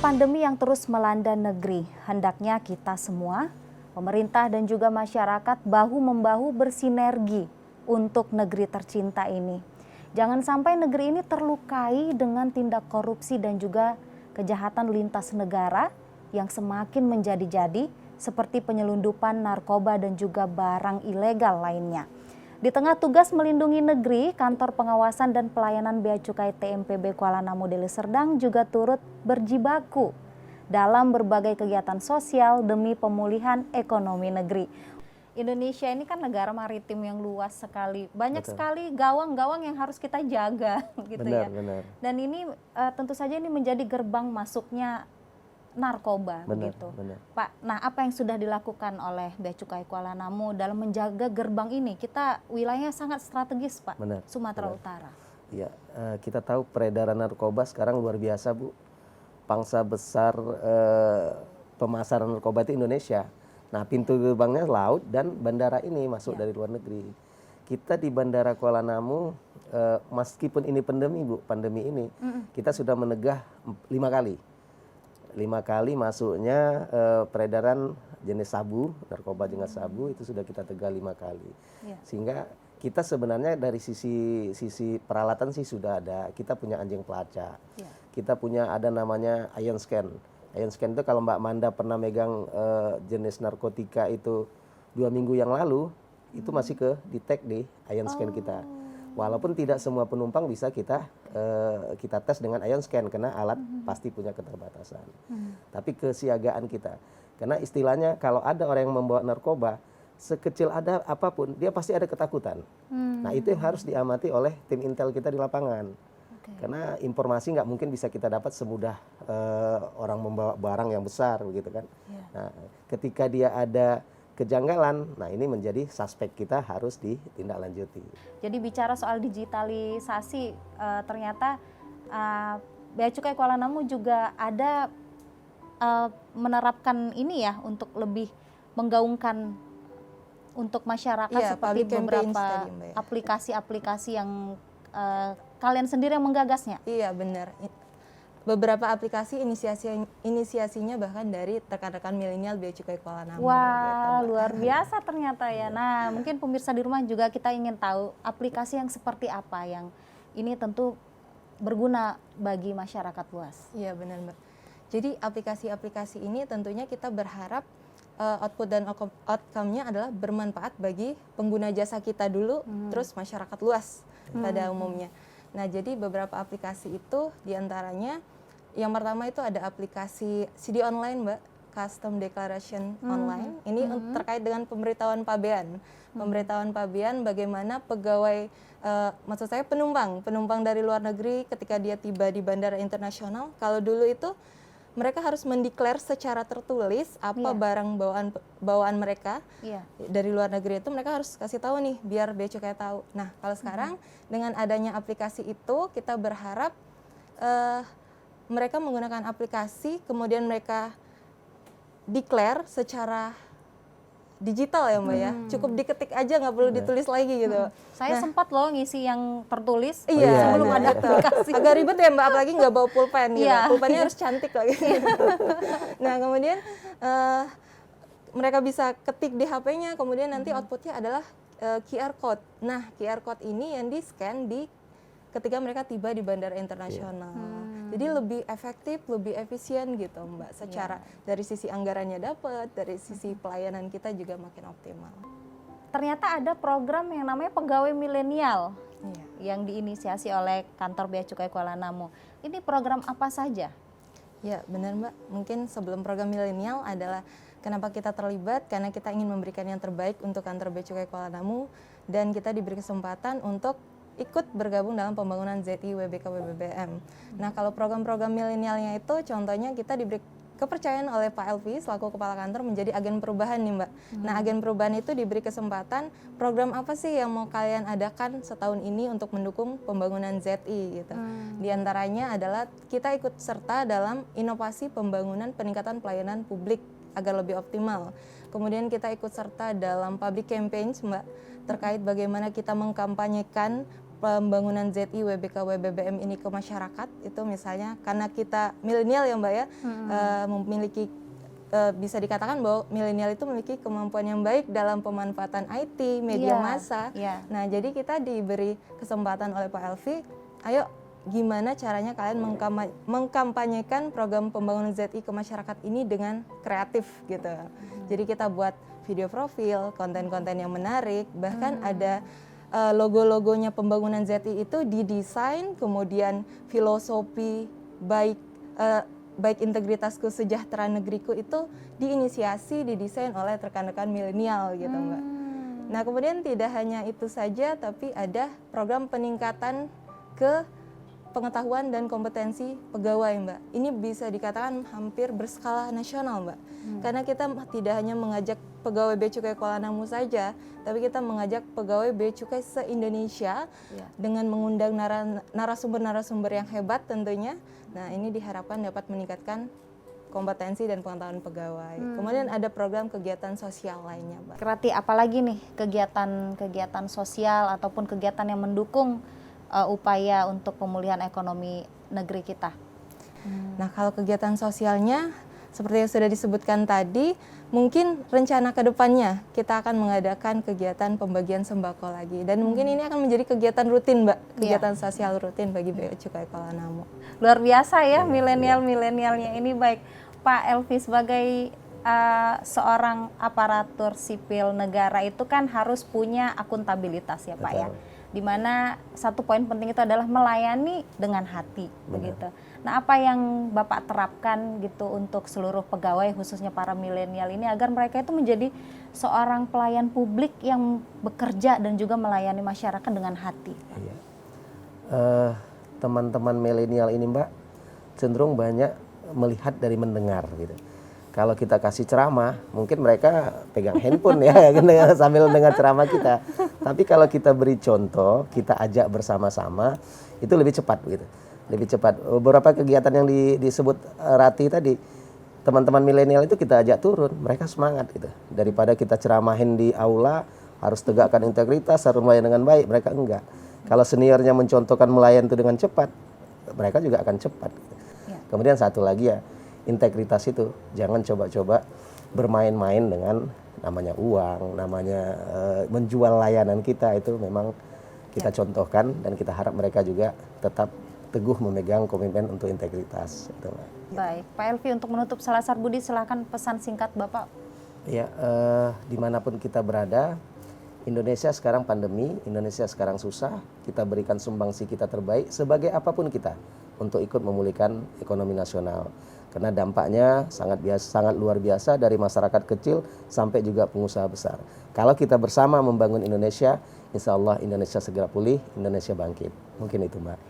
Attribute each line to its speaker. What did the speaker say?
Speaker 1: pandemi yang terus melanda negeri, hendaknya kita semua, pemerintah dan juga masyarakat bahu-membahu bersinergi untuk negeri tercinta ini. Jangan sampai negeri ini terlukai dengan tindak korupsi dan juga kejahatan lintas negara yang semakin menjadi-jadi seperti penyelundupan narkoba dan juga barang ilegal lainnya. Di tengah tugas melindungi negeri, Kantor Pengawasan dan Pelayanan Bea Cukai TMPB Kuala Namu Deli Serdang juga turut berjibaku dalam berbagai kegiatan sosial demi pemulihan ekonomi negeri. Indonesia ini kan negara maritim yang luas sekali, banyak sekali gawang-gawang yang harus kita jaga, gitu ya.
Speaker 2: Benar.
Speaker 1: Dan ini tentu saja ini menjadi gerbang masuknya narkoba, begitu. Pak, nah apa yang sudah dilakukan oleh Bea Cukai Kuala Namu dalam menjaga gerbang ini? Kita wilayahnya sangat strategis, Pak, Sumatera Utara.
Speaker 2: Ya, kita tahu peredaran narkoba sekarang luar biasa, Bu. Pangsa besar pemasaran narkoba itu Indonesia. Nah, pintu gerbangnya laut dan bandara ini masuk dari luar negeri. Kita di Bandara Kuala Namu, meskipun ini pandemi, Bu, pandemi ini, kita sudah menegah 5 kali. 5 kali masuknya peredaran jenis sabu, narkoba jenis sabu itu sudah kita tegak 5 kali. Sehingga kita sebenarnya dari sisi peralatan sih sudah ada. Kita punya anjing pelacak. Kita punya ada namanya ion scan. Ion scan itu kalau Mbak Manda pernah megang jenis narkotika itu 2 minggu yang lalu, itu masih ke detect di ion scan kita. Walaupun tidak semua penumpang bisa kita tes dengan ion scan karena alat pasti punya keterbatasan. Tapi kesiagaan kita, karena istilahnya kalau ada orang yang membawa narkoba, sekecil ada apapun dia pasti ada ketakutan. Nah itu yang harus diamati oleh tim intel kita di lapangan. Karena informasi nggak mungkin bisa kita dapat semudah orang membawa barang yang besar begitu kan. Nah ketika dia ada kejanggalan, nah ini menjadi suspek kita harus ditindaklanjuti.
Speaker 1: Jadi bicara soal digitalisasi, ternyata Bea Cukai Kuala Namu juga ada menerapkan ini ya untuk lebih menggaungkan untuk masyarakat seperti beberapa aplikasi-aplikasi yang kalian sendiri yang menggagasnya.
Speaker 3: Iya benar. Beberapa aplikasi inisiasinya bahkan dari rekan-rekan milenial Bea Cukai Kuala Namu.
Speaker 1: Wah, gitu, luar biasa ternyata ya. Nah, mungkin pemirsa di rumah juga kita ingin tahu aplikasi yang seperti apa yang ini tentu berguna bagi masyarakat luas.
Speaker 3: Iya benar, Mbak. Jadi aplikasi-aplikasi ini tentunya kita berharap output dan outcome-nya adalah bermanfaat bagi pengguna jasa kita dulu, terus masyarakat luas pada umumnya. Nah, jadi beberapa aplikasi itu diantaranya yang pertama itu ada aplikasi CD online, Mbak, Custom Declaration Online. Ini terkait dengan pemberitahuan pabean. Pemberitahuan pabean bagaimana pegawai, maksud saya penumpang dari luar negeri ketika dia tiba di bandara internasional. Kalau dulu itu mereka harus mendeklar secara tertulis apa barang bawaan mereka dari luar negeri itu mereka harus kasih tahu nih biar Bea Cukai tahu. Nah kalau sekarang dengan adanya aplikasi itu kita berharap mereka menggunakan aplikasi kemudian mereka declare secara digital ya Mbak ya, cukup diketik aja nggak perlu ditulis lagi gitu.
Speaker 1: Saya sempat loh ngisi yang tertulis
Speaker 3: sebelum ada aplikasi. Agak ribet ya Mbak, apalagi nggak bawa pulpen gitu. Pulpennya harus cantik lagi. Nah kemudian mereka bisa ketik di HP-nya, kemudian nanti outputnya adalah QR code. Nah QR code ini yang di-scan ketika mereka tiba di bandara internasional. Jadi lebih efektif, lebih efisien gitu Mbak. Secara dari sisi anggarannya dapat, dari sisi pelayanan kita juga makin optimal.
Speaker 1: Ternyata ada program yang namanya pegawai milenial yang diinisiasi oleh Kantor Bea Cukai Kuala Namu. Ini program apa saja?
Speaker 3: Ya benar Mbak, mungkin sebelum program milenial adalah kenapa kita terlibat, karena kita ingin memberikan yang terbaik untuk Kantor Bea Cukai Kuala Namu dan kita diberi kesempatan untuk ikut bergabung dalam pembangunan ZI WBK WBBM. Nah kalau program-program milenialnya itu contohnya kita diberi kepercayaan oleh Pak Elvi selaku Kepala Kantor menjadi agen perubahan nih Mbak. Nah agen perubahan itu diberi kesempatan program apa sih yang mau kalian adakan setahun ini untuk mendukung pembangunan ZI gitu. Di antaranya adalah kita ikut serta dalam inovasi pembangunan peningkatan pelayanan publik agar lebih optimal. Kemudian kita ikut serta dalam public campaigns Mbak terkait bagaimana kita mengkampanyekan pembangunan ZI, WBK, WBBM ini ke masyarakat itu misalnya karena kita milenial ya Mbak ya, memiliki bisa dikatakan bahwa milenial itu memiliki kemampuan yang baik dalam pemanfaatan IT, media massa. Nah, jadi kita diberi kesempatan oleh Pak Elvi, ayo gimana caranya kalian mengkampanyekan program pembangunan ZI ke masyarakat ini dengan kreatif gitu. Jadi kita buat video profil, konten-konten yang menarik, bahkan ada logo-logonya pembangunan ZI itu didesain, kemudian filosofi baik integritasku sejahtera negeriku itu diinisiasi, didesain oleh rekan-rekan milenial gitu Mbak. Nah kemudian tidak hanya itu saja, tapi ada program peningkatan ke pengetahuan dan kompetensi pegawai Mbak. Ini bisa dikatakan hampir berskala nasional Mbak. Karena kita tidak hanya mengajak pegawai Bea Cukai Kuala Namu saja, tapi kita mengajak pegawai Bea Cukai se-Indonesia dengan mengundang narasumber-narasumber yang hebat tentunya. Nah ini diharapkan dapat meningkatkan kompetensi dan pengetahuan pegawai. Kemudian ada program kegiatan sosial lainnya Mbak.
Speaker 1: Berarti apalagi nih kegiatan sosial ataupun kegiatan yang mendukung upaya untuk pemulihan ekonomi negeri kita?
Speaker 3: Nah kalau kegiatan sosialnya seperti yang sudah disebutkan tadi, mungkin rencana ke depannya kita akan mengadakan kegiatan pembagian sembako lagi. Dan mungkin ini akan menjadi kegiatan rutin Mbak, kegiatan sosial rutin bagi Bea Cukai Kuala Namu.
Speaker 1: Luar biasa ya milenialnya ini. Baik Pak Elvi, sebagai seorang aparatur sipil negara itu kan harus punya akuntabilitas ya Pak ya. Dimana satu poin penting itu adalah melayani dengan hati, begitu. Nah, apa yang Bapak terapkan gitu untuk seluruh pegawai khususnya para milenial ini agar mereka itu menjadi seorang pelayan publik yang bekerja dan juga melayani masyarakat dengan hati?
Speaker 2: Teman-teman milenial ini Mbak cenderung banyak melihat dari mendengar gitu. Kalau kita kasih ceramah, mungkin mereka pegang handphone ya sambil dengar ceramah kita. Tapi kalau kita beri contoh, kita ajak bersama-sama, itu lebih cepat gitu. Lebih cepat. Beberapa kegiatan yang disebut Rati tadi, teman-teman milenial itu kita ajak turun, mereka semangat gitu. Daripada kita ceramahin di aula, harus tegakkan integritas, harus melayan dengan baik, mereka enggak. Kalau seniornya mencontohkan melayan itu dengan cepat, mereka juga akan cepat. Gitu. Kemudian satu lagi ya, integritas itu jangan coba-coba bermain-main dengan namanya uang, namanya menjual layanan kita. Itu memang kita contohkan dan kita harap mereka juga tetap teguh memegang komitmen untuk integritas. Itu,
Speaker 1: baik, Pak Elvi, untuk menutup Salasar Budi silakan pesan singkat Bapak.
Speaker 2: Ya, dimanapun kita berada, Indonesia sekarang pandemi, Indonesia sekarang susah, kita berikan sumbangsi kita terbaik sebagai apapun kita untuk ikut memulihkan ekonomi nasional. Karena dampaknya sangat luar biasa dari masyarakat kecil sampai juga pengusaha besar. Kalau kita bersama membangun Indonesia, insya Allah Indonesia segera pulih, Indonesia bangkit. Mungkin itu Mbak.